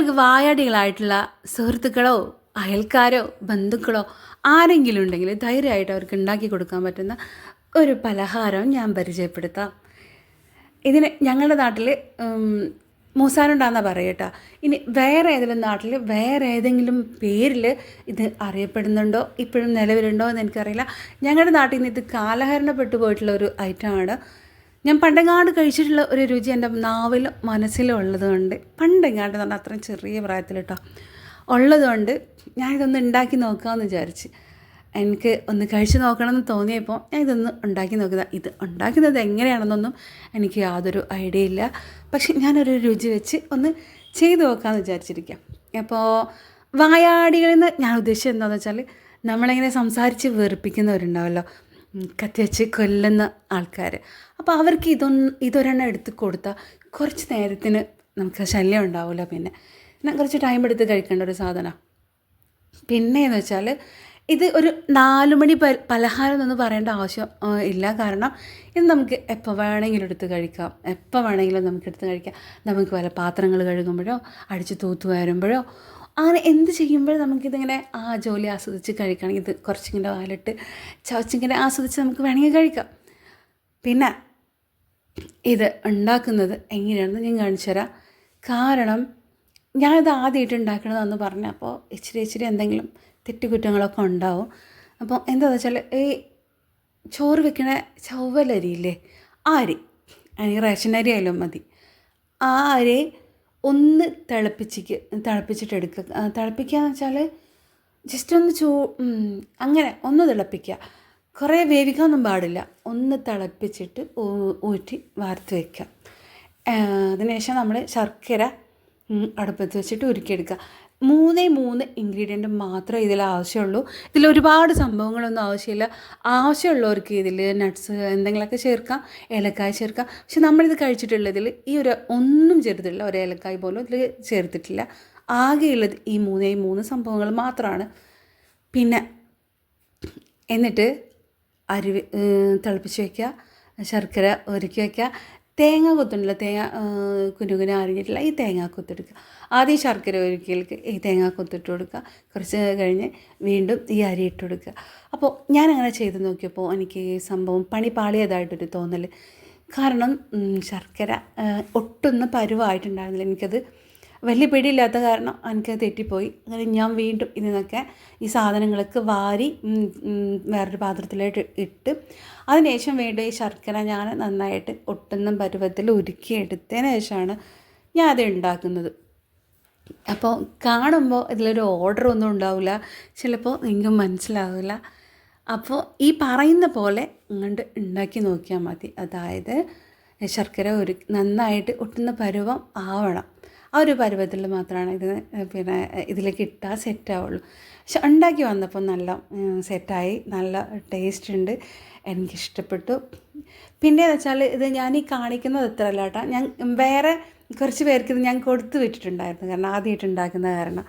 നിങ്ങൾക്ക് വായാടികളായിട്ടുള്ള സുഹൃത്തുക്കളോ അയൽക്കാരോ ബന്ധുക്കളോ ആരെങ്കിലും ഉണ്ടെങ്കിൽ ധൈര്യമായിട്ട് അവർക്ക് ഉണ്ടാക്കി കൊടുക്കാൻ പറ്റുന്ന ഒരു പലഹാരം ഞാൻ പരിചയപ്പെടുത്താം. ഇതിന് ഞങ്ങളുടെ നാട്ടിൽ മൂസാനുണ്ടാകുന്ന പറയട്ടോ. ഇനി വേറെ ഏതെങ്കിലും നാട്ടിൽ വേറെ ഏതെങ്കിലും പേരിൽ ഇത് അറിയപ്പെടുന്നുണ്ടോ ഇപ്പോഴും നിലവിലുണ്ടോ എന്ന് എനിക്കറിയില്ല. ഞങ്ങളുടെ നാട്ടിൽ നിന്ന് ഇത് കാലഹരണപ്പെട്ടു പോയിട്ടുള്ള ഒരു ഐറ്റമാണ്. ഞാൻ പണ്ടെങ്ങാണ്ട് കഴിച്ചിട്ടുള്ള ഒരു രുചി എൻ്റെ നാവിലും മനസ്സിലും ഉള്ളതുകൊണ്ട്, പണ്ടെങ്ങാണ്ട് എന്ന് പറഞ്ഞാൽ അത്രയും ചെറിയ പ്രായത്തിൽ കേട്ടോ ഉള്ളതുകൊണ്ട് ഞാനിതൊന്ന് ഉണ്ടാക്കി നോക്കാമെന്ന് വിചാരിച്ച്. എനിക്ക് ഒന്ന് കഴിച്ച് നോക്കണമെന്ന് തോന്നിയപ്പോൾ ഞാൻ ഇതൊന്ന് ഉണ്ടാക്കി നോക്കിയതാണ്. ഇത് ഉണ്ടാക്കുന്നത് എങ്ങനെയാണെന്നൊന്നും എനിക്ക് യാതൊരു ഐഡിയ ഇല്ല. പക്ഷെ ഞാനൊരു രുചി വെച്ച് ഒന്ന് ചെയ്ത് നോക്കാമെന്ന് വിചാരിച്ചിരിക്കാം. അപ്പോൾ വായാടികളിൽ നിന്ന് ഞാൻ ഉദ്ദേശിച്ചത് എന്താണെന്ന് വെച്ചാൽ, നമ്മളിങ്ങനെ സംസാരിച്ച് വെറുപ്പിക്കുന്നവരുണ്ടാവല്ലോ, കത്തി വെച്ച് കൊല്ലുന്ന ആൾക്കാർ. അപ്പോൾ അവർക്ക് ഇതൊരെണ്ണം എടുത്ത് കൊടുത്താൽ കുറച്ച് നേരത്തിന് നമുക്ക് ശല്യം ഉണ്ടാവില്ല. പിന്നെ കുറച്ച് ടൈം എടുത്ത് കഴിക്കേണ്ട ഒരു സാധനമാണ്. പിന്നെയെന്ന് വെച്ചാൽ ഇത് ഒരു 4 മണി പലഹാരം എന്നൊന്നും പറയേണ്ട ആവശ്യം ഇല്ല. കാരണം ഇത് നമുക്ക് എപ്പോൾ വേണമെങ്കിലും എടുത്ത് കഴിക്കാം, എപ്പോൾ വേണമെങ്കിലും നമുക്ക് എടുത്ത് കഴിക്കാം. നമുക്ക് വല്ല പാത്രങ്ങൾ കഴുകുമ്പോഴോ അടിച്ച് തൂത്ത് വരുമ്പോഴോ അങ്ങനെ എന്ത് ചെയ്യുമ്പോഴും നമുക്കിതിങ്ങനെ ആ ജോലി ആസ്വദിച്ച് കഴിക്കുകയാണെങ്കിൽ ഇത് കുറച്ചിങ്ങനെ വാലിട്ട് ചവച്ചിങ്ങനെ ആസ്വദിച്ച് നമുക്ക് വേണമെങ്കിൽ കഴിക്കാം. പിന്നെ ഇത് ഉണ്ടാക്കുന്നത് എങ്ങനെയാണെന്ന് ഞാൻ കാണിച്ചു തരാം. കാരണം ഞാനിത് ആദ്യമായിട്ട് ഉണ്ടാക്കണതെന്ന് പറഞ്ഞപ്പോൾ ഇച്ചിരി എന്തെങ്കിലും തെറ്റുകുറ്റങ്ങളൊക്കെ ഉണ്ടാവും. അപ്പോൾ എന്താണെന്ന് വെച്ചാൽ ഈ ചോറ് വെക്കണ ചവ്വലരിയില്ലേ, ആ അരി, അല്ലെങ്കിൽ റേഷൻ അരി ആയാലും മതി, ആ അരി ഒന്ന് തിളപ്പിച്ചിട്ട് എടുക്കുക. തിളപ്പിക്കുക എന്ന് വെച്ചാൽ ജസ്റ്റ് ഒന്ന് അങ്ങനെ ഒന്ന് തിളപ്പിക്കുക. കുറേ വേവിക്കാനൊന്നും പാടില്ല. ഒന്ന് തിളപ്പിച്ചിട്ട് ഊറ്റി വാർത്ത് വയ്ക്കുക. അതിനുശേഷം നമ്മൾ ശർക്കര അടുപ്പത്ത് വെച്ചിട്ട് ഉരുക്കിയെടുക്കുക. 3 ഇൻഗ്രീഡിയൻറ്റ് മാത്രമേ ഇതിൽ ആവശ്യമുള്ളൂ. ഇതിൽ ഒരുപാട് സംഭവങ്ങളൊന്നും ആവശ്യമില്ല. ആവശ്യമുള്ളവർക്ക് ഇതിൽ നട്ട്സ് എന്തെങ്കിലുമൊക്കെ ചേർക്കാം, ഏലക്കായ ചേർക്കാം. പക്ഷെ നമ്മളിത് കഴിച്ചിട്ടുള്ളതിൽ ഈ ഒന്നും ചേർത്തിട്ടില്ല, ഒരു ഏലക്കായ പോലും ഇതിൽ ചേർത്തിട്ടില്ല. ആകെയുള്ളത് ഈ 3 സംഭവങ്ങൾ മാത്രമാണ്. പിന്നെ എന്നിട്ട് അരി തിളപ്പിച്ച് വയ്ക്കുക, ശർക്കര ഒരുക്കി വയ്ക്കുക, തേങ്ങ കൊത്തുണ്ടല്ലോ, തേങ്ങ കുനുകുന അരിഞ്ഞിട്ടില്ല ഈ തേങ്ങ കൊത്തെടുക്കുക. ആദ്യം ശർക്കര ഒരുക്കിയിലേക്ക് ഈ തേങ്ങ കൊത്തിട്ട് കൊടുക്കുക. കുറച്ച് കഴിഞ്ഞ് വീണ്ടും ഈ അരി ഇട്ട് കൊടുക്കുക. അപ്പോൾ ഞാനങ്ങനെ ചെയ്ത് നോക്കിയപ്പോൾ എനിക്ക് ഈ സംഭവം പണി പാളിയതായിട്ടൊരു തോന്നൽ. കാരണം ശർക്കര ഒട്ടൊന്നും പരുവായിട്ടുണ്ടായിരുന്നില്ല. എനിക്കത് വലിയ പിടിയില്ലാത്ത കാരണം എനിക്കത് തെറ്റിപ്പോയി. അങ്ങനെ ഞാൻ വീണ്ടും ഇതിനൊക്കെ ഈ സാധനങ്ങളൊക്കെ വാരി വേറൊരു പാത്രത്തിലായിട്ട് ഇട്ട് അതിനുശേഷം വീണ്ടും ഈ ശർക്കര ഞാൻ നന്നായിട്ട് ഒട്ടുന്ന പരുവത്തിൽ ഉരുക്കിയെടുത്തതിന് ശേഷമാണ് ഞാൻ അത് ഉണ്ടാക്കുന്നത്. അപ്പോൾ കാണുമ്പോൾ ഇതിലൊരു ഓർഡറൊന്നും ഉണ്ടാവില്ല, ചിലപ്പോൾ നിങ്ങൾക്ക് മനസ്സിലാവില്ല. അപ്പോൾ ഈ പറയുന്ന പോലെ അങ്ങോട്ട് ഉണ്ടാക്കി നോക്കിയാൽ മതി. അതായത് ശർക്കര നന്നായിട്ട് ഒട്ടുന്ന പരുവം ആവണം. ആ ഒരു പരുവത്തിൽ മാത്രമാണ് ഇതിലേക്ക് ഇട്ടാൽ സെറ്റാവുള്ളൂ. പക്ഷെ ഉണ്ടാക്കി വന്നപ്പോൾ നല്ല സെറ്റായി, നല്ല ടേസ്റ്റ് ഉണ്ട്, എനിക്കിഷ്ടപ്പെട്ടു. പിന്നെയെന്ന് വെച്ചാൽ ഇത് ഞാൻ ഈ കാണിക്കുന്നത് എത്ര അല്ല കേട്ടോ, ഞാൻ വേറെ കുറച്ച് പേർക്ക് ഇത് ഞാൻ കൊടുത്തു വിട്ടിട്ടുണ്ടായിരുന്നു. കാരണം ആദ്യമായിട്ട് ഉണ്ടാക്കുന്ന കാരണം